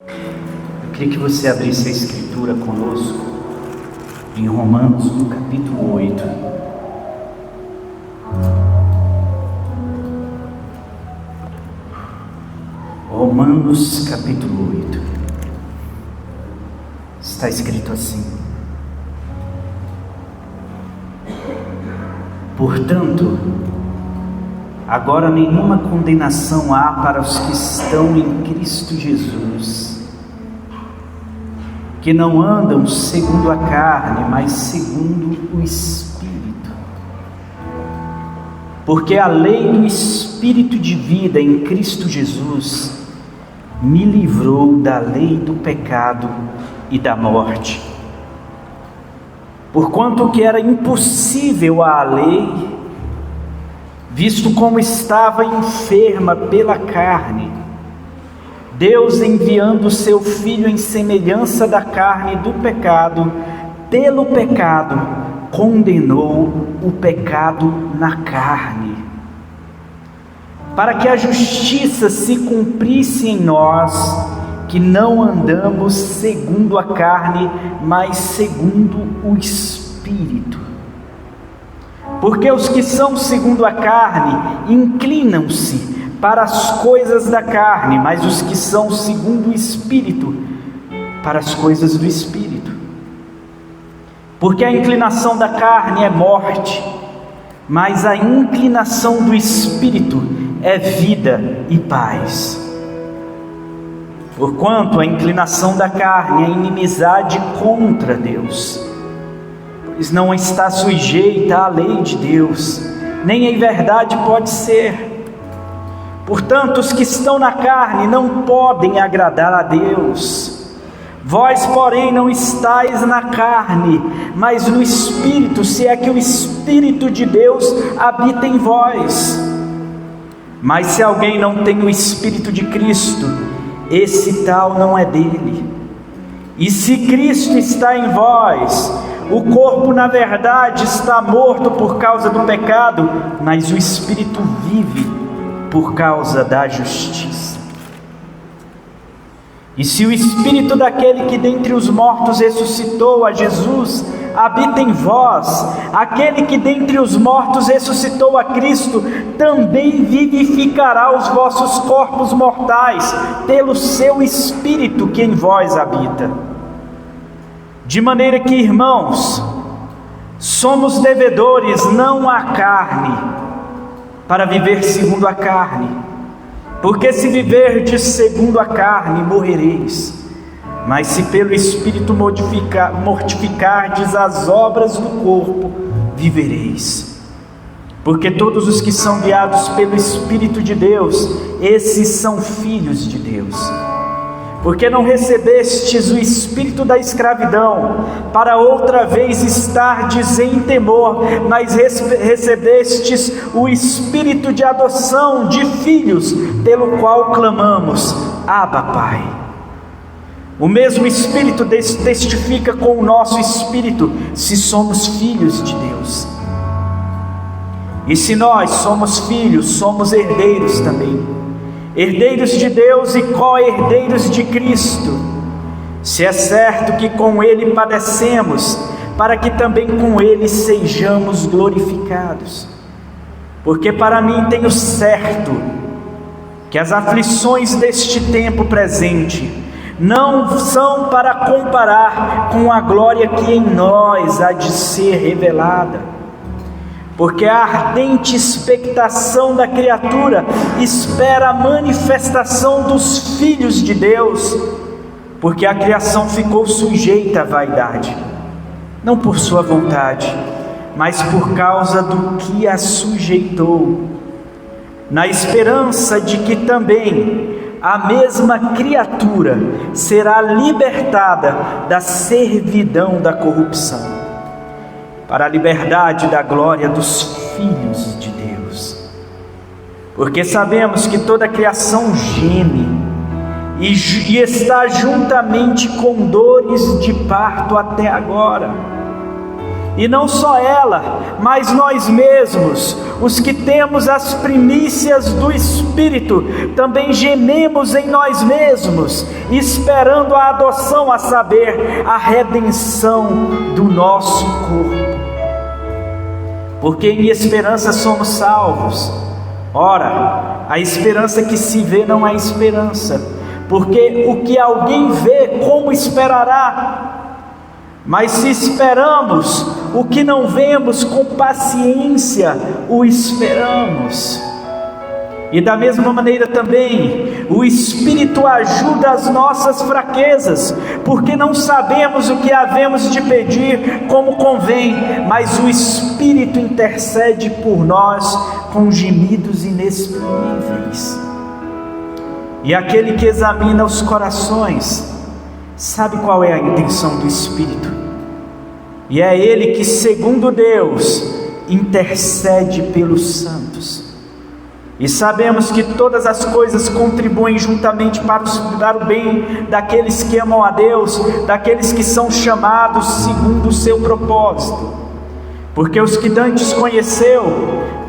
Eu queria que você abrisse a escritura conosco em Romanos, no capítulo 8. Romanos, capítulo 8. Está escrito assim: portanto, agora nenhuma condenação há para os que estão em Cristo Jesus, que não andam segundo a carne, mas segundo o Espírito. Porque a lei do Espírito de vida em Cristo Jesus me livrou da lei do pecado e da morte. Porquanto que era impossível à lei, visto como estava enferma pela carne, Deus, enviando o seu Filho em semelhança da carne do pecado, pelo pecado, condenou o pecado na carne, para que a justiça se cumprisse em nós, que não andamos segundo a carne, mas segundo o Espírito. Porque os que são segundo a carne inclinam-se para as coisas da carne, mas os que são segundo o Espírito, para as coisas do Espírito. Porque a inclinação da carne é morte, mas a inclinação do Espírito é vida e paz. Porquanto a inclinação da carne é inimizade contra Deus, pois não está sujeita à lei de Deus, nem em verdade pode ser. Portanto, os que estão na carne não podem agradar a Deus. Vós, porém, não estáis na carne, mas no Espírito, se é que o Espírito de Deus habita em vós. Mas se alguém não tem o Espírito de Cristo, esse tal não é dele. E se Cristo está em vós, o corpo na verdade está morto por causa do pecado, mas o Espírito vive por causa da justiça. E se o Espírito daquele que dentre os mortos ressuscitou a Jesus habita em vós, aquele que dentre os mortos ressuscitou a Cristo também vivificará os vossos corpos mortais pelo seu Espírito que em vós habita. De maneira que, irmãos, somos devedores não à carne, para viver segundo a carne, porque se viverdes segundo a carne, morrereis. Mas se pelo Espírito mortificardes as obras do corpo, vivereis. Porque todos os que são guiados pelo Espírito de Deus, esses são filhos de Deus. Porque não recebestes o espírito da escravidão, para outra vez estardes em temor, mas recebestes o espírito de adoção de filhos, pelo qual clamamos, Abba, Pai. O mesmo Espírito testifica com o nosso espírito, se somos filhos de Deus. E se nós somos filhos, somos herdeiros também, herdeiros de Deus e co-herdeiros de Cristo, se é certo que com Ele padecemos, para que também com Ele sejamos glorificados. Porque para mim tenho certo que as aflições deste tempo presente não são para comparar com a glória que em nós há de ser revelada. Porque a ardente expectação da criatura espera a manifestação dos filhos de Deus, porque a criação ficou sujeita à vaidade, não por sua vontade, mas por causa do que a sujeitou, na esperança de que também a mesma criatura será libertada da servidão da corrupção, para a liberdade da glória dos filhos de Deus. Porque sabemos que toda a criação geme e está juntamente com dores de parto até agora. E não só ela, mas nós mesmos, os que temos as primícias do Espírito, também gememos em nós mesmos, esperando a adoção, a saber, a redenção do nosso corpo. Porque em esperança somos salvos. Ora, a esperança que se vê não é esperança, porque o que alguém vê, como esperará? Mas se esperamos o que não vemos, com paciência o esperamos. E da mesma maneira também, o Espírito ajuda as nossas fraquezas, porque não sabemos o que havemos de pedir como convém, mas o Espírito intercede por nós com gemidos inexprimíveis. E aquele que examina os corações sabe qual é a intenção do Espírito, e é Ele que, segundo Deus, intercede pelos santos. E sabemos que todas as coisas contribuem juntamente para o bem daqueles que amam a Deus, daqueles que são chamados segundo o seu propósito. Porque os que dantes conheceu,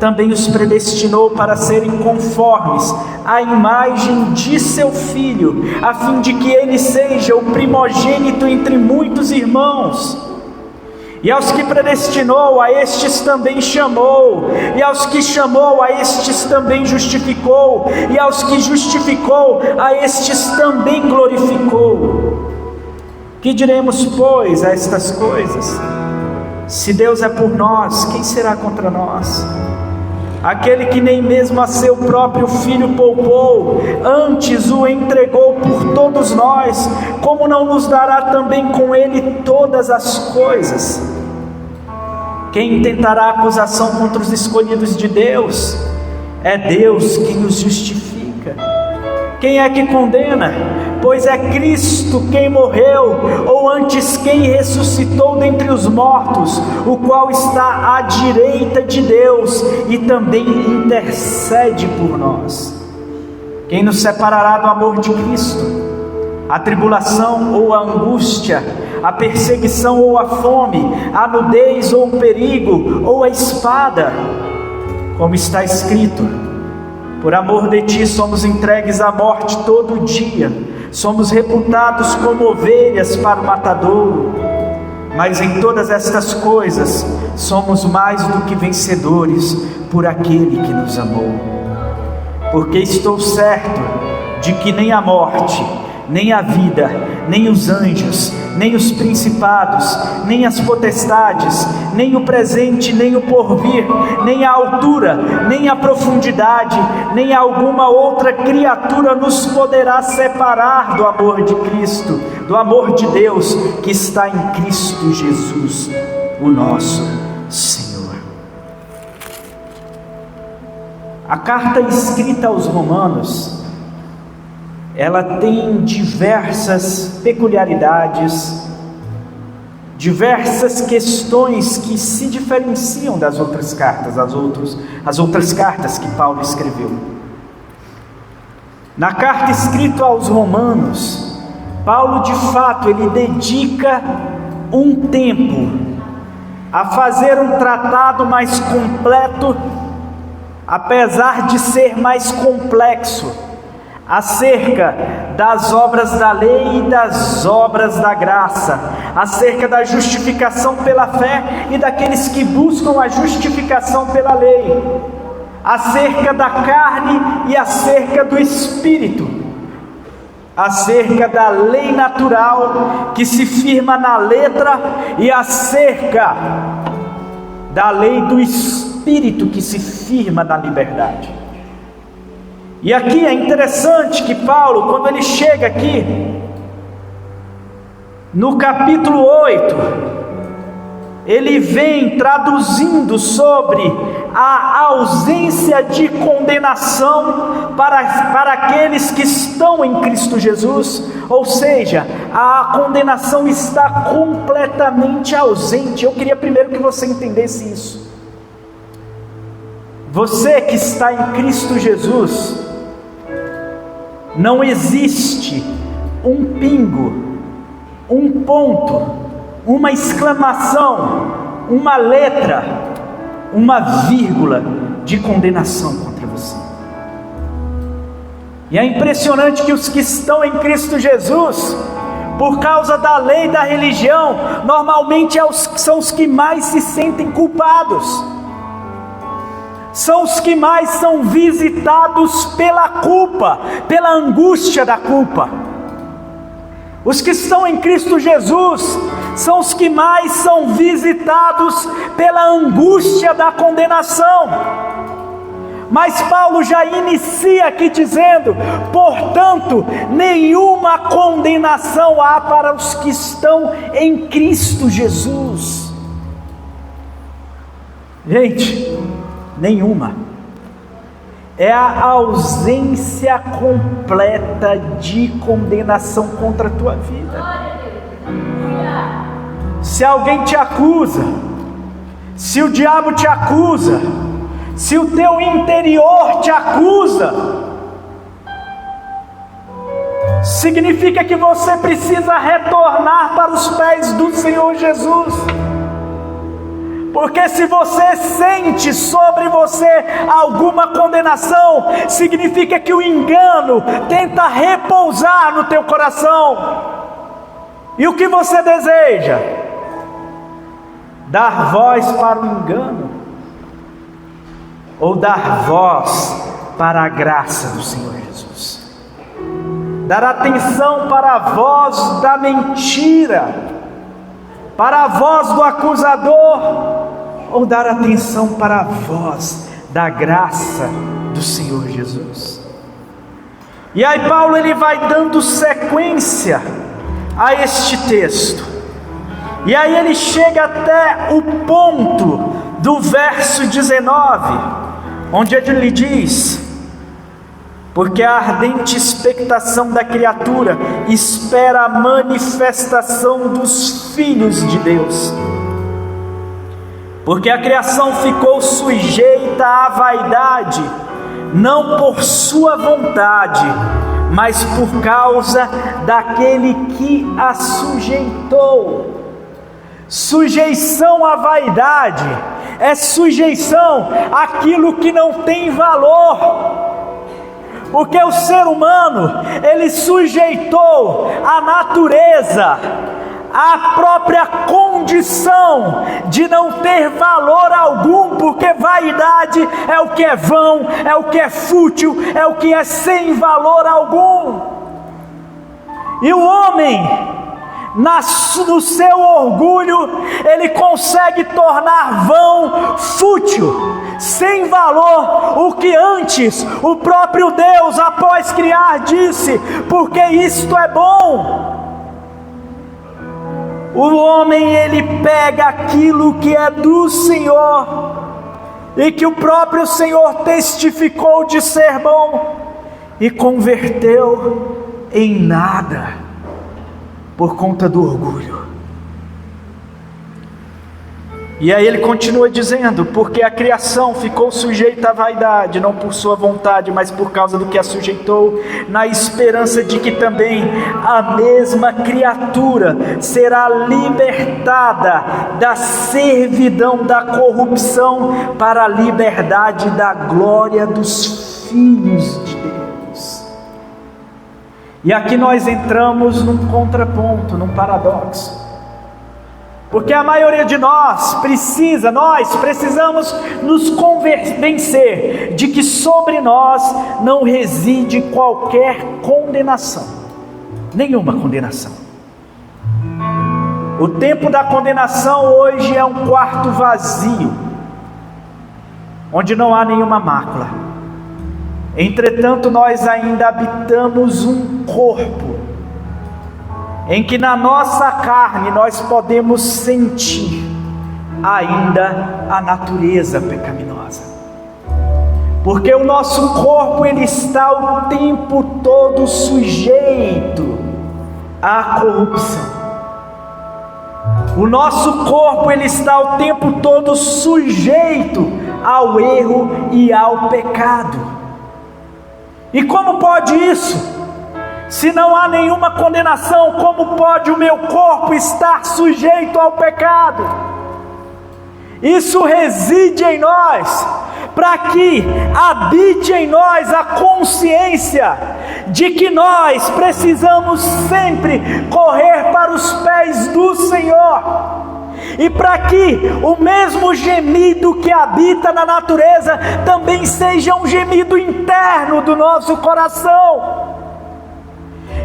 também os predestinou para serem conformes à imagem de seu Filho, a fim de que ele seja o primogênito entre muitos irmãos. E aos que predestinou, a estes também chamou, e aos que chamou, a estes também justificou, e aos que justificou, a estes também glorificou. Que diremos, pois, a estas coisas? Se Deus é por nós, quem será contra nós? Aquele que nem mesmo a seu próprio Filho poupou, antes o entregou por todos nós, como não nos dará também com Ele todas as coisas? Quem tentará acusação contra os escolhidos de Deus? É Deus quem os justifica. Quem é que condena? Pois é Cristo quem morreu, ou antes quem ressuscitou dentre os mortos, o qual está à direita de Deus e também intercede por nós. Quem nos separará do amor de Cristo? A tribulação ou a angústia, a perseguição ou a fome, a nudez ou o perigo, ou a espada? Como está escrito: por amor de ti somos entregues à morte todo dia, somos reputados como ovelhas para o matadouro. Mas em todas estas coisas somos mais do que vencedores por aquele que nos amou. Porque estou certo de que nem a morte, nem a vida, nem os anjos, nem os principados, nem as potestades, nem o presente, nem o porvir, nem a altura, nem a profundidade, nem alguma outra criatura nos poderá separar do amor de Cristo, do amor de Deus que está em Cristo Jesus, o nosso Senhor. A carta escrita aos Romanos, ela tem diversas peculiaridades, diversas questões que se diferenciam das outras cartas, as outras cartas que Paulo escreveu. Na carta escrita aos Romanos, Paulo de fato ele dedica um tempo a fazer um tratado mais completo, apesar de ser mais complexo, acerca das obras da lei e das obras da graça, acerca da justificação pela fé e daqueles que buscam a justificação pela lei, acerca da carne e acerca do espírito, acerca da lei natural que se firma na letra e acerca da lei do espírito que se firma na liberdade. E aqui é interessante que Paulo, quando ele chega aqui, no capítulo 8, ele vem traduzindo sobre a ausência de condenação para aqueles que estão em Cristo Jesus, ou seja, a condenação está completamente ausente. Eu queria primeiro que você entendesse isso. Você que está em Cristo Jesus, não existe um pingo, um ponto, uma exclamação, uma letra, uma vírgula de condenação contra você. E é impressionante que os que estão em Cristo Jesus, por causa da lei da religião, normalmente são os que mais se sentem culpados, são os que mais são visitados pela culpa, pela angústia da culpa. Os que estão em Cristo Jesus são os que mais são visitados pela angústia da condenação. Mas Paulo já inicia aqui dizendo: portanto, nenhuma condenação há para os que estão em Cristo Jesus. Gente, nenhuma. É a ausência completa de condenação contra a tua vida. Se alguém te acusa, se o diabo te acusa, se o teu interior te acusa, significa que você precisa retornar para os pés do Senhor Jesus. Porque se você sente sobre você alguma condenação, significa que o engano tenta repousar no teu coração. E o que você deseja? Dar voz para o engano? Ou dar voz para a graça do Senhor Jesus? Dar atenção para a voz da mentira, para a voz do acusador, ou dar atenção para a voz da graça do Senhor Jesus? E aí Paulo ele vai dando sequência a este texto, e aí ele chega até o ponto do verso 19, onde ele diz: porque a ardente expectação da criatura espera a manifestação dos filhos de Deus. Porque a criação ficou sujeita à vaidade, não por sua vontade, mas por causa daquele que a sujeitou. Sujeição à vaidade é sujeição àquilo que não tem valor. Porque o ser humano, ele sujeitou a natureza, a própria condição de não ter valor algum, porque vaidade é o que é vão, é o que é fútil, é o que é sem valor algum. E o homem, no seu orgulho, ele consegue tornar vão, fútil, sem valor, o que antes o próprio Deus, após criar, disse: porque isto é bom. O homem, ele pega aquilo que é do Senhor, e que o próprio Senhor testificou de ser bom, e converteu em nada, por conta do orgulho. E aí ele continua dizendo: porque a criação ficou sujeita à vaidade, não por sua vontade, mas por causa do que a sujeitou, na esperança de que também a mesma criatura será libertada da servidão da corrupção para a liberdade da glória dos filhos de Deus. E aqui nós entramos num contraponto, num paradoxo. Porque a maioria de nós precisamos nos convencer de que sobre nós não reside qualquer condenação, nenhuma condenação. O tempo da condenação hoje é um quarto vazio, onde não há nenhuma mácula. Entretanto, nós ainda habitamos um corpo, em que na nossa carne nós podemos sentir ainda a natureza pecaminosa. Porque o nosso corpo, ele está o tempo todo sujeito à corrupção. O nosso corpo, ele está o tempo todo sujeito ao erro e ao pecado. E como pode isso? Se não há nenhuma condenação, como pode o meu corpo estar sujeito ao pecado? Isso reside em nós, para que habite em nós a consciência de que nós precisamos sempre correr para os pés do Senhor, e para que o mesmo gemido que habita na natureza também seja um gemido interno do nosso coração.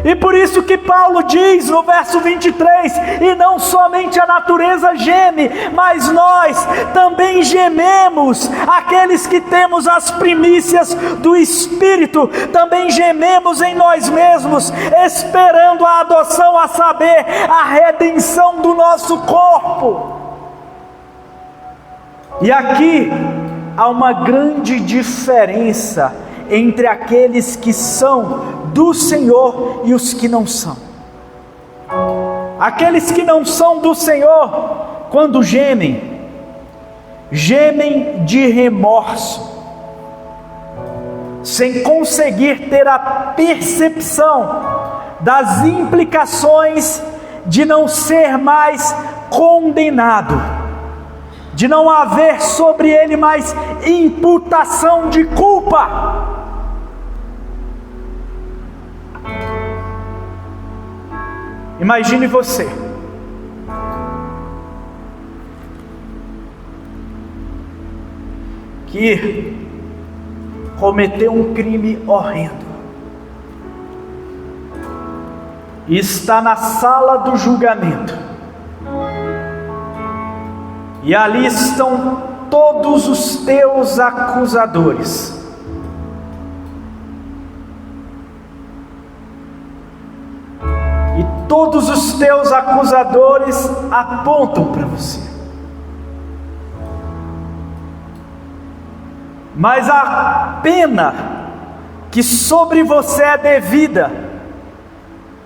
E por isso que Paulo diz no verso 23, e não somente a natureza geme, mas nós também gememos, aqueles que temos as primícias do Espírito, também gememos em nós mesmos, esperando a adoção, a saber, a redenção do nosso corpo. E aqui há uma grande diferença entre aqueles que são do Senhor e os que não são. Aqueles que não são do Senhor, quando gemem, gemem de remorso, sem conseguir ter a percepção das implicações de não ser mais condenado, de não haver sobre ele mais imputação de culpa. Imagine você que cometeu um crime horrendo e está na sala do julgamento, e ali estão todos os teus acusadores. Todos os teus acusadores apontam para você, mas a pena que sobre você é devida,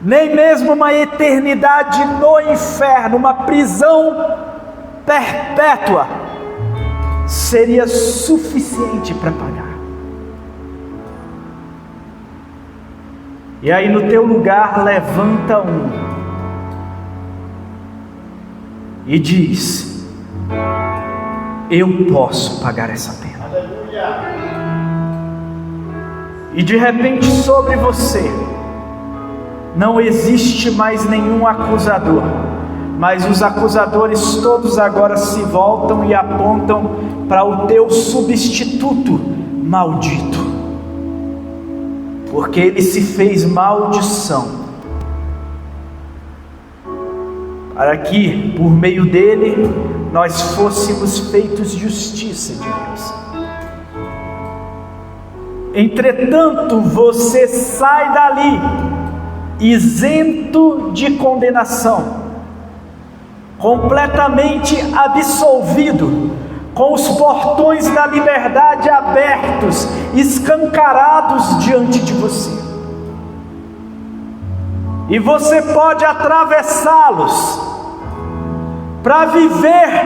nem mesmo uma eternidade no inferno, uma prisão perpétua, seria suficiente para pagar. E aí no teu lugar levanta um e diz: eu posso pagar essa pena. E de repente sobre você não existe mais nenhum acusador, mas os acusadores todos agora se voltam e apontam para o teu substituto maldito, porque ele se fez maldição, para que por meio dele nós fôssemos feitos justiça de Deus. Entretanto, você sai dali isento de condenação, completamente absolvido, com os portões da liberdade abertos, escancarados diante de você. E você pode atravessá-los para viver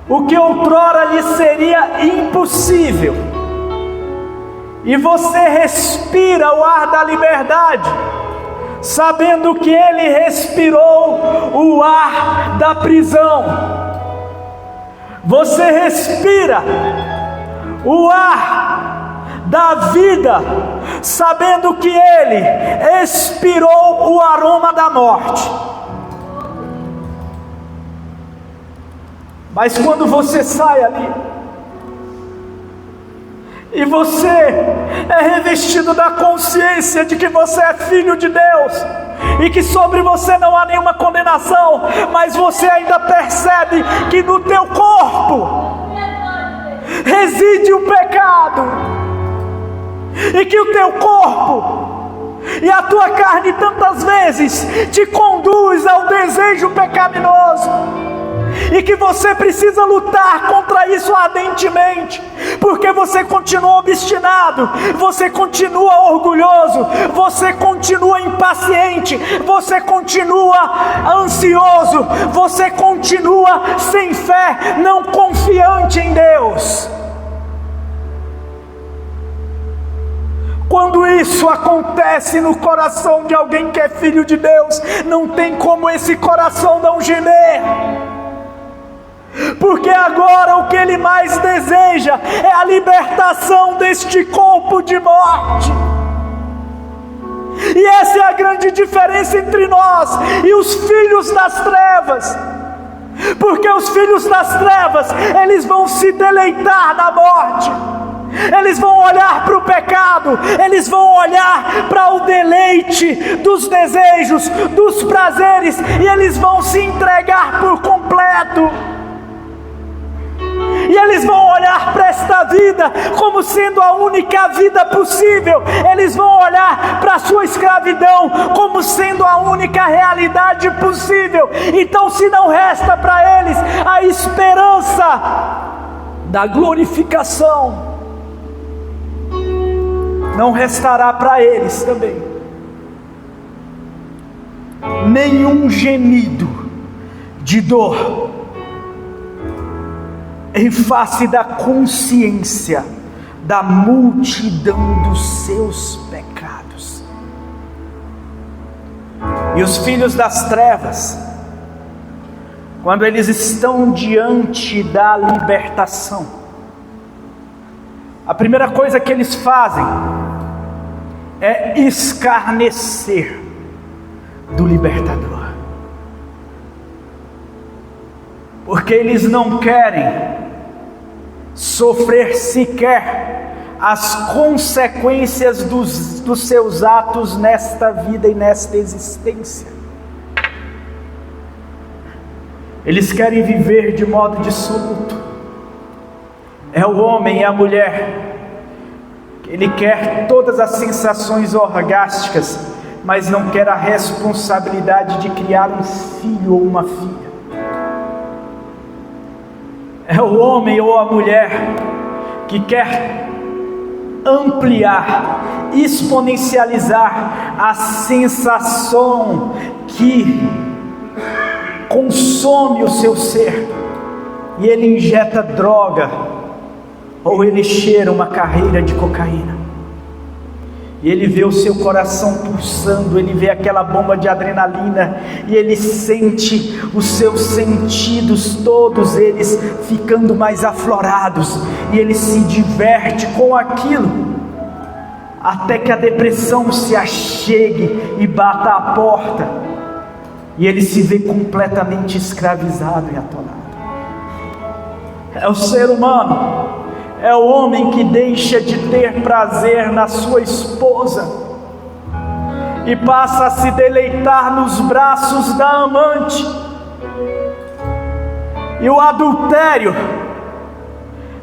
o que outrora lhe seria impossível. E você respira o ar da liberdade, sabendo que ele respirou o ar da prisão. Você respira o ar da vida, sabendo que ele expirou o aroma da morte. Mas quando você sai ali, e você é revestido da consciência de que você é filho de Deus, e que sobre você não há nenhuma condenação, mas você ainda percebe que no teu corpo reside o pecado, e que o teu corpo e a tua carne tantas vezes te conduz ao desejo pecaminoso, e que você precisa lutar contra isso ardentemente, porque você continua obstinado, você continua orgulhoso, você continua impaciente, você continua ansioso, você continua sem fé, não confiante em Deus. Quando isso acontece no coração de alguém que é filho de Deus, não tem como esse coração não gemer, porque agora o que ele mais deseja é a libertação deste corpo de morte. E essa é a grande diferença entre nós e os filhos das trevas, porque os filhos das trevas, eles vão se deleitar na morte, eles vão olhar para o pecado, eles vão olhar para o deleite dos desejos, dos prazeres, e eles vão se entregar por completo. E eles vão olhar para esta vida como sendo a única vida possível. Eles vão olhar para a sua escravidão como sendo a única realidade possível. Então, se não resta para eles a esperança da glorificação, não restará para eles também nenhum gemido de dor em face da consciência da multidão dos seus pecados. E os filhos das trevas, quando eles estão diante da libertação, a primeira coisa que eles fazem é escarnecer do libertador, porque eles não querem sofrer sequer as consequências dos seus atos nesta vida e nesta existência. Eles querem viver de modo dissoluto. É o homem e a mulher que ele quer todas as sensações orgásticas, mas não quer a responsabilidade de criar um filho ou uma filha. É o homem ou a mulher que quer ampliar, exponencializar a sensação que consome o seu ser, e ele injeta droga, ou ele cheira uma carreira de cocaína, e ele vê o seu coração pulsando, ele vê aquela bomba de adrenalina, e ele sente os seus sentidos, todos eles ficando mais aflorados, e ele se diverte com aquilo, até que a depressão se achegue e bata à porta, e ele se vê completamente escravizado e atolado. É o ser humano, é o homem que deixa de ter prazer na sua esposa e passa a se deleitar nos braços da amante. E o adultério,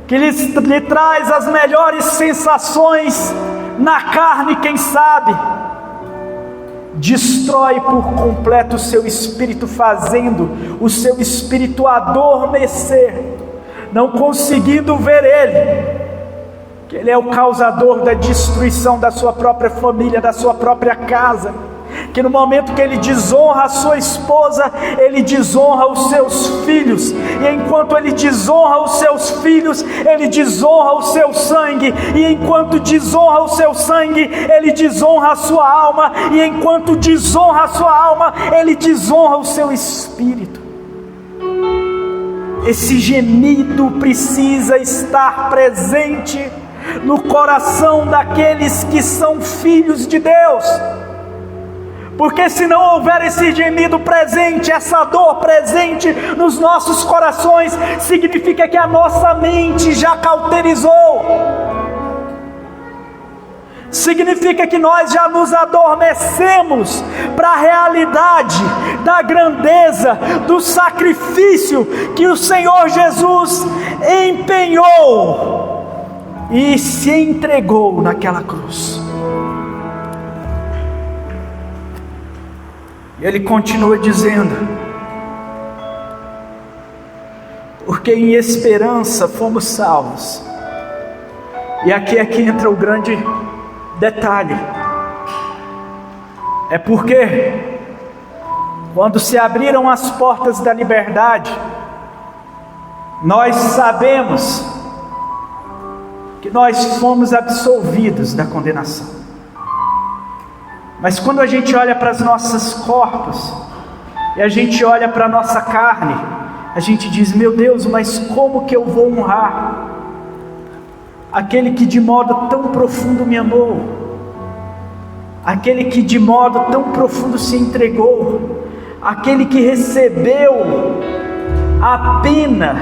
que lhe traz as melhores sensações na carne, quem sabe, destrói por completo o seu espírito, fazendo o seu espírito adormecer, não conseguindo ver ele, que ele é o causador da destruição da sua própria família, da sua própria casa, que no momento que ele desonra a sua esposa, ele desonra os seus filhos, e enquanto ele desonra os seus filhos, ele desonra o seu sangue, e enquanto desonra o seu sangue, ele desonra a sua alma, e enquanto desonra a sua alma, ele desonra o seu espírito. Esse gemido precisa estar presente no coração daqueles que são filhos de Deus, porque se não houver esse gemido presente, essa dor presente nos nossos corações, significa que a nossa mente já cauterizou, significa que nós já nos adormecemos para a realidade da grandeza, do sacrifício que o Senhor Jesus empenhou e se entregou naquela cruz. E ele continua dizendo: porque em esperança fomos salvos. E aqui entra o grande detalhe, é porque quando se abriram as portas da liberdade, nós sabemos que nós fomos absolvidos da condenação. Mas quando a gente olha para os nossos corpos, e a gente olha para a nossa carne, a gente diz: meu Deus, mas como que eu vou honrar aquele que de modo tão profundo me amou, aquele que de modo tão profundo se entregou, aquele que recebeu a pena,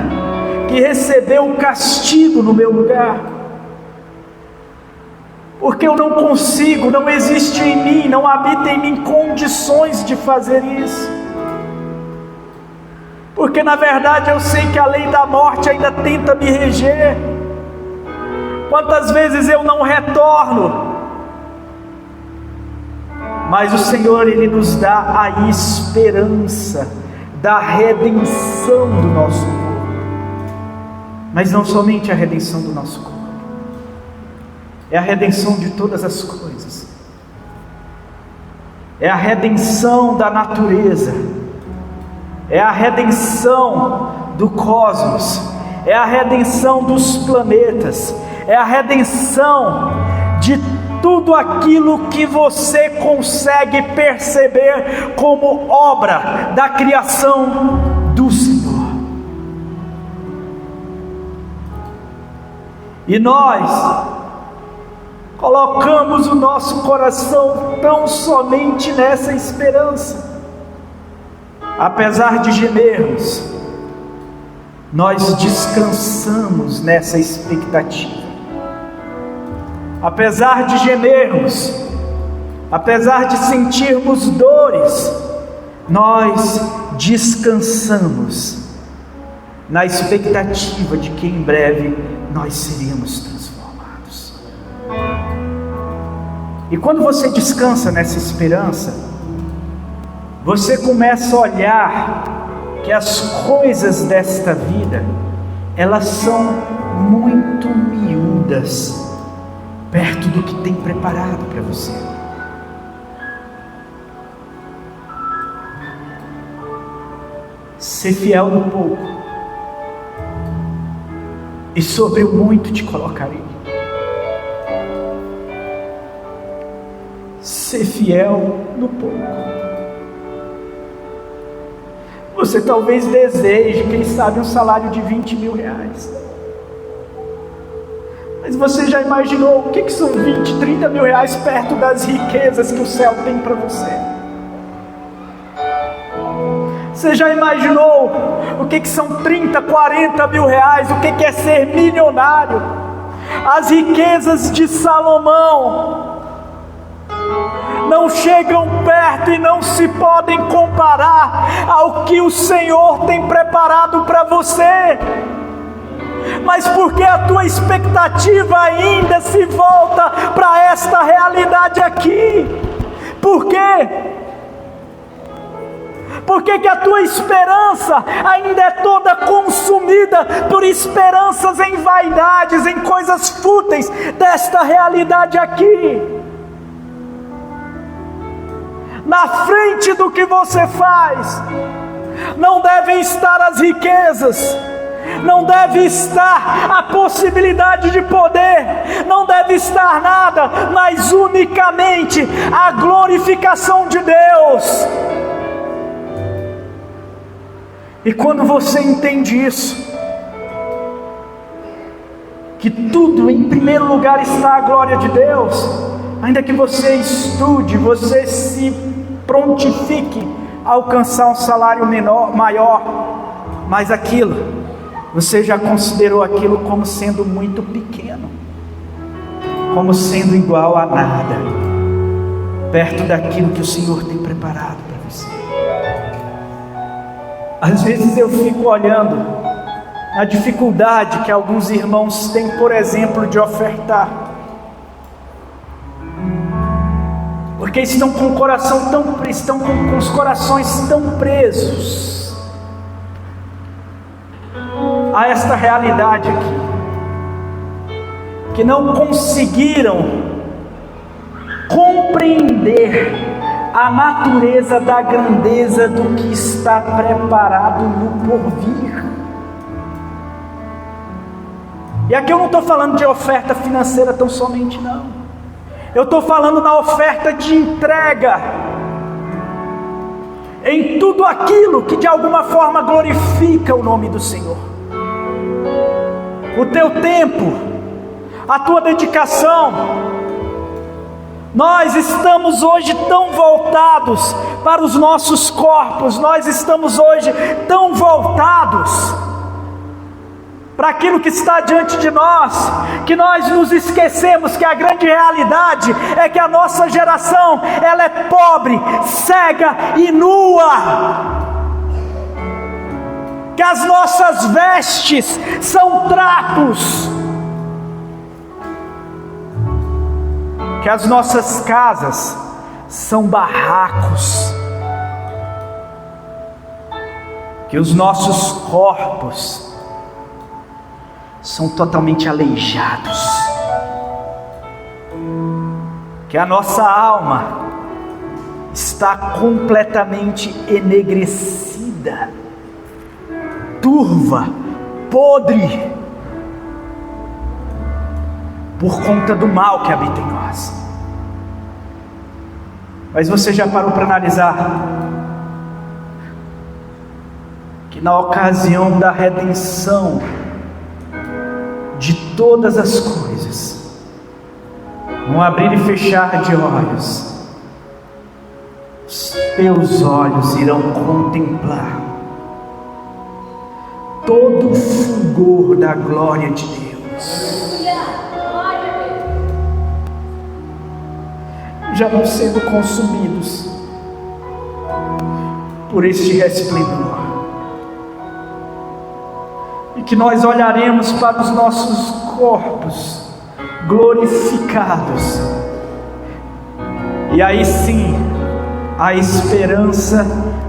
que recebeu o castigo no meu lugar? Porque eu não consigo, não existe em mim, não habita em mim condições de fazer isso. Porque na verdade eu sei que a lei da morte ainda tenta me reger. Quantas vezes eu não retorno, mas o Senhor, Ele nos dá a esperança da redenção do nosso corpo. Mas não somente a redenção do nosso corpo, é a redenção de todas as coisas, é a redenção da natureza, é a redenção do cosmos, é a redenção dos planetas, é a redenção de tudo aquilo que você consegue perceber como obra da criação do Senhor. E nós colocamos o nosso coração tão somente nessa esperança. Apesar de gemermos, nós descansamos nessa expectativa. Apesar de gemermos, apesar de sentirmos dores, nós descansamos na expectativa de que em breve nós seremos transformados. E quando você descansa nessa esperança, você começa a olhar que as coisas desta vida, elas são muito miúdas perto do que tem preparado para você. Ser fiel no pouco, e sobre o muito te colocarei. Ser fiel no pouco. Você talvez deseje, quem sabe, um salário de 20 mil reais. Mas você já imaginou o que são 20, 30 mil reais perto das riquezas que o céu tem para você? Você já imaginou o que são 30, 40 mil reais? O que é ser milionário? As riquezas de Salomão não chegam perto e não se podem comparar ao que o Senhor tem preparado para você. Mas porque a tua expectativa ainda se volta para esta realidade aqui? Por quê? Por que a tua esperança ainda é toda consumida por esperanças em vaidades, em coisas fúteis desta realidade aqui? Na frente do que você faz, não devem estar as riquezas, não deve estar a possibilidade de poder, não deve estar nada, mas unicamente a glorificação de Deus. E quando você entende isso, que tudo em primeiro lugar está a glória de Deus, ainda que você estude, você se prontifique a alcançar um salário maior, mas aquilo, você já considerou aquilo como sendo muito pequeno, como sendo igual a nada, perto daquilo que o Senhor tem preparado para você. Às vezes eu fico olhando a dificuldade que alguns irmãos têm, por exemplo, de ofertar, porque estão com o coração estão com os corações tão presos a esta realidade aqui, que não conseguiram compreender a natureza da grandeza do que está preparado no porvir. E aqui eu não estou falando de oferta financeira tão somente, não. Eu estou falando na oferta de entrega. em tudo aquilo que de alguma forma glorifica o nome do Senhor. O teu tempo, a tua dedicação. Nós estamos hoje tão voltados para os nossos corpos, nós estamos hoje tão voltados para aquilo que está diante de nós, que nós nos esquecemos que a grande realidade é que a nossa geração, ela é pobre, cega e nua, que as nossas vestes são trapos, que as nossas casas são barracos, que os nossos corpos são totalmente aleijados, que a nossa alma está completamente enegrecida, turva, podre, por conta do mal que habita em nós. Mas você já parou para analisar que na ocasião da redenção de todas as coisas, num abrir e fechar de olhos, os teus olhos irão contemplar todo o fulgor da glória de Deus, já não sendo consumidos por este resplendor, e que nós olharemos para os nossos corpos glorificados, e aí sim a esperança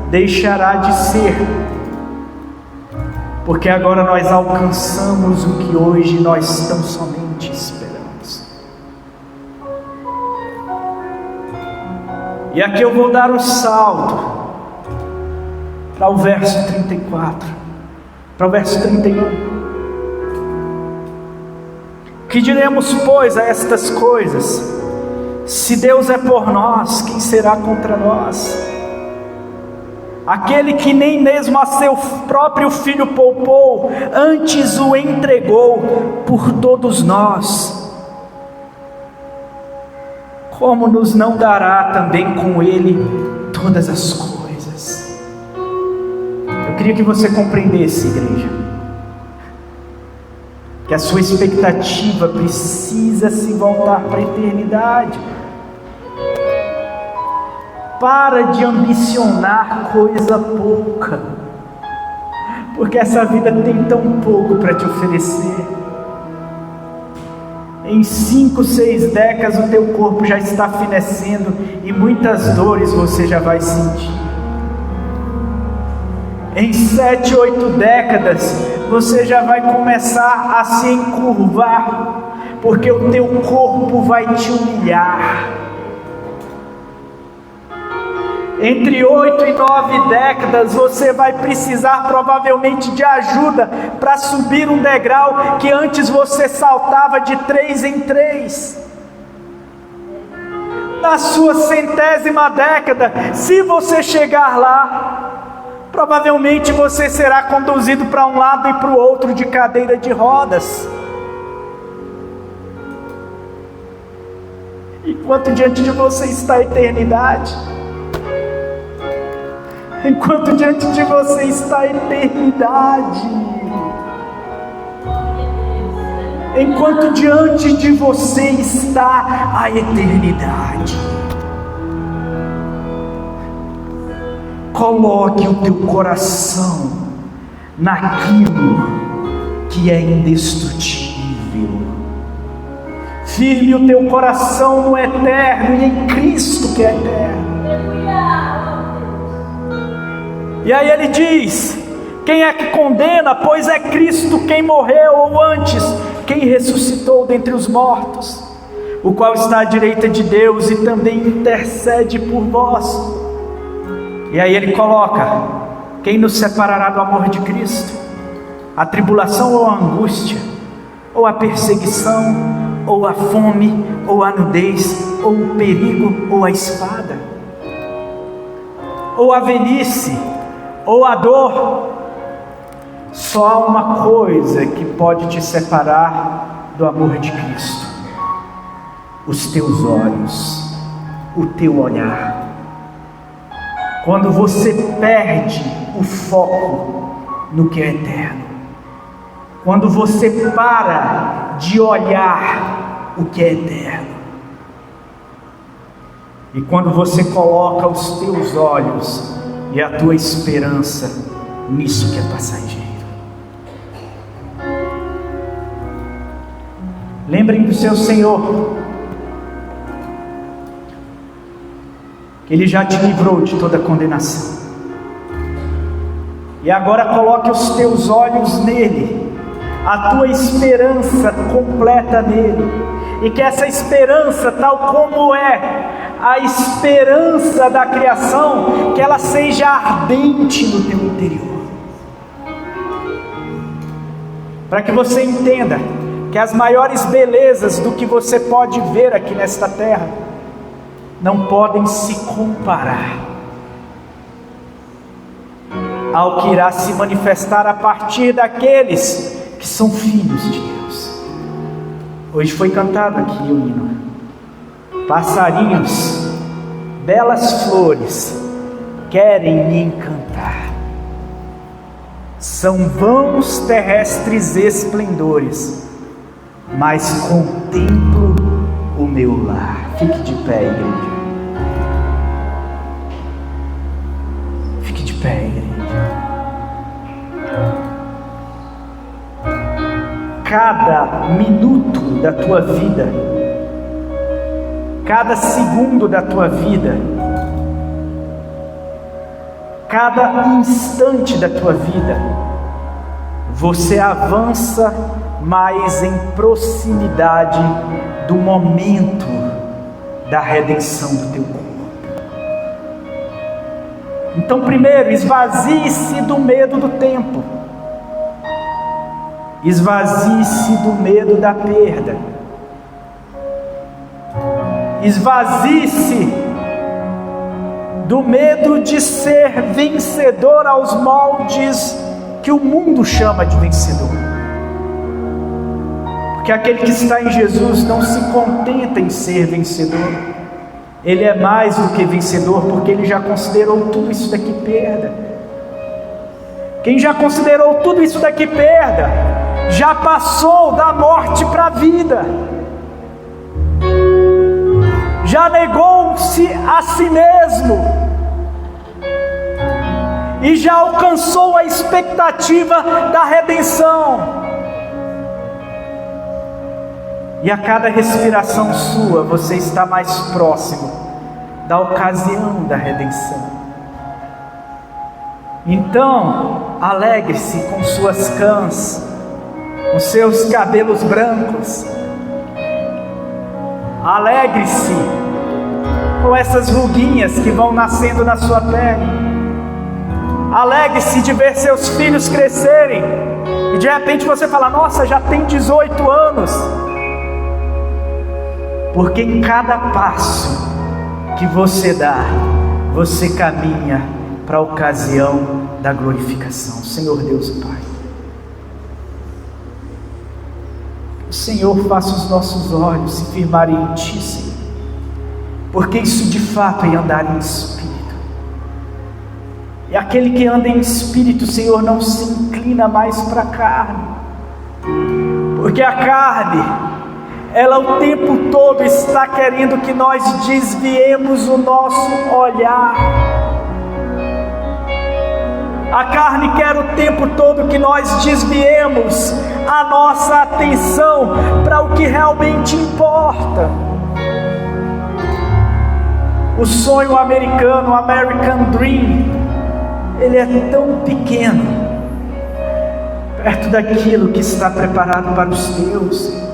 deixará de ser, porque agora nós alcançamos o que hoje nós tão somente esperamos. E aqui eu vou dar um salto para o verso 34, para o verso 31. Que diremos, pois, a estas coisas? Se Deus é por nós, quem será contra nós? Aquele que nem mesmo a seu próprio Filho poupou, antes o entregou por todos nós, como nos não dará também com Ele todas as coisas? Eu queria que você compreendesse, igreja, que a sua expectativa precisa se voltar para a eternidade. Para de ambicionar coisa pouca, porque essa vida tem tão pouco para te oferecer. Em 5, 6 décadas o teu corpo já está fenecendo e muitas dores você já vai sentir. Em 7, 8 décadas você já vai começar a se encurvar, porque o teu corpo vai te humilhar. Entre 8 e 9 décadas você vai precisar provavelmente de ajuda para subir um degrau que antes você saltava de 3 em 3. Na sua 100ª década, se você chegar lá, provavelmente você será conduzido para um lado e para o outro de cadeira de rodas. Enquanto diante de você está a eternidade, enquanto diante de você está a eternidade, enquanto diante de você está a eternidade, coloque o teu coração naquilo que é indestrutível, firme o teu coração no eterno e em Cristo que é eterno. E aí ele diz: quem é que condena? Pois é Cristo quem morreu, ou antes, quem ressuscitou dentre os mortos, o qual está à direita de Deus e também intercede por vós. E aí ele coloca: quem nos separará do amor de Cristo? A tribulação ou a angústia, ou a perseguição, ou a fome, ou a nudez, ou o perigo, ou a espada? ou a velhice, ou a dor. Só há uma coisa que pode te separar do amor de Cristo: os teus olhos, o teu olhar. Quando você perde o foco no que é eterno, quando você para de olhar o que é eterno, e quando você coloca os teus olhos e a tua esperança nisso que é passageiro. Lembrem do seu Senhor, que Ele já te livrou de toda condenação. E agora coloque os teus olhos nele, a tua esperança completa nele. E que essa esperança, tal como é a esperança da criação, que ela seja ardente no teu interior. Para que você entenda que as maiores belezas do que você pode ver aqui nesta terra não podem se comparar ao que irá se manifestar a partir daqueles que são filhos de Deus. Hoje foi cantado aqui o hino: passarinhos, belas flores, querem me encantar. São vãos terrestres esplendores, mas contemplo o meu lar. Fique de pé, igreja. Fique de pé, igreja. Cada minuto da tua vida, cada segundo da tua vida, cada instante da tua vida, você avança mais em proximidade do momento da redenção do teu corpo. Então, primeiro, esvazie-se do medo do tempo, esvazie-se do medo da perda, esvazie-se do medo de ser vencedor aos moldes que o mundo chama de vencedor. Porque aquele que está em Jesus não se contenta em ser vencedor, ele é mais do que vencedor, porque ele já considerou tudo isso daqui perda. Quem já considerou tudo isso daqui perda, já passou da morte para a vida, já negou-se a si mesmo e já alcançou a expectativa da redenção. E a cada respiração sua, você está mais próximo da ocasião da redenção. Então, alegre-se com suas cãs, com seus cabelos brancos. Alegre-se com essas ruguinhas que vão nascendo na sua pele. Alegre-se de ver seus filhos crescerem. E de repente você fala: nossa, já tem 18 anos. Porque em cada passo que você dá, você caminha para a ocasião da glorificação. Senhor Deus e Pai, o Senhor faça os nossos olhos se firmarem em Ti, Senhor, porque isso de fato é andar em Espírito. E aquele que anda em Espírito, Senhor, não se inclina mais para a carne, porque a carne, ela o tempo todo está querendo que nós desviemos o nosso olhar. A carne quer o tempo todo que nós desviemos a nossa atenção para o que realmente importa. O sonho americano, o American Dream, ele é tão pequeno perto daquilo que está preparado para os teus.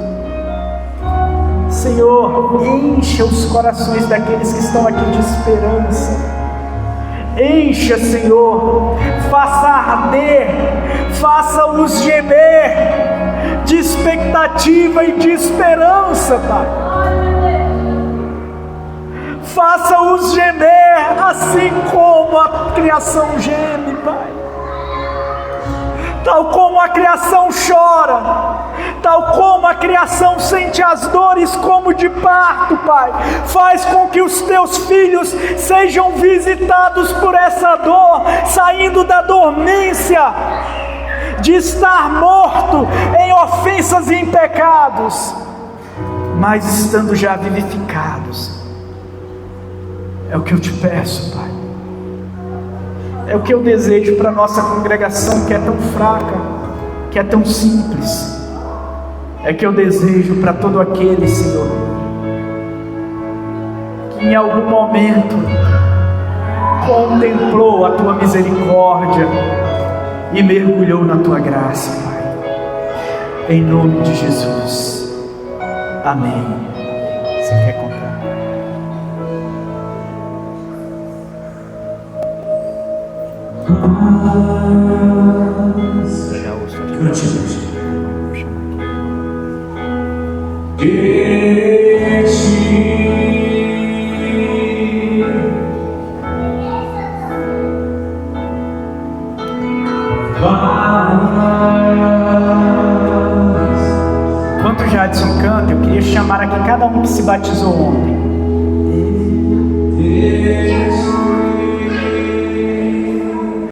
Senhor, encha os corações daqueles que estão aqui de esperança. Encha, Senhor, faça arder, faça-os gemer de expectativa e de esperança, Pai. faça-os gemer, assim como a criação geme, Pai. Tal como a criação chora, tal como a criação sente as dores como de parto, Pai, faz com que os teus filhos sejam visitados por essa dor, saindo da dormência, de estar morto em ofensas e em pecados, mas estando já vivificados. É o que eu te peço, Pai. É o que eu desejo para a nossa congregação, que é tão fraca, que é tão simples. É que eu desejo para todo aquele, Senhor, que em algum momento contemplou a Tua misericórdia e mergulhou na Tua graça, Pai. Em nome de Jesus. Amém. Você quer contar? Enquanto o Jadson canta, eu queria chamar aqui cada um que se batizou ontem.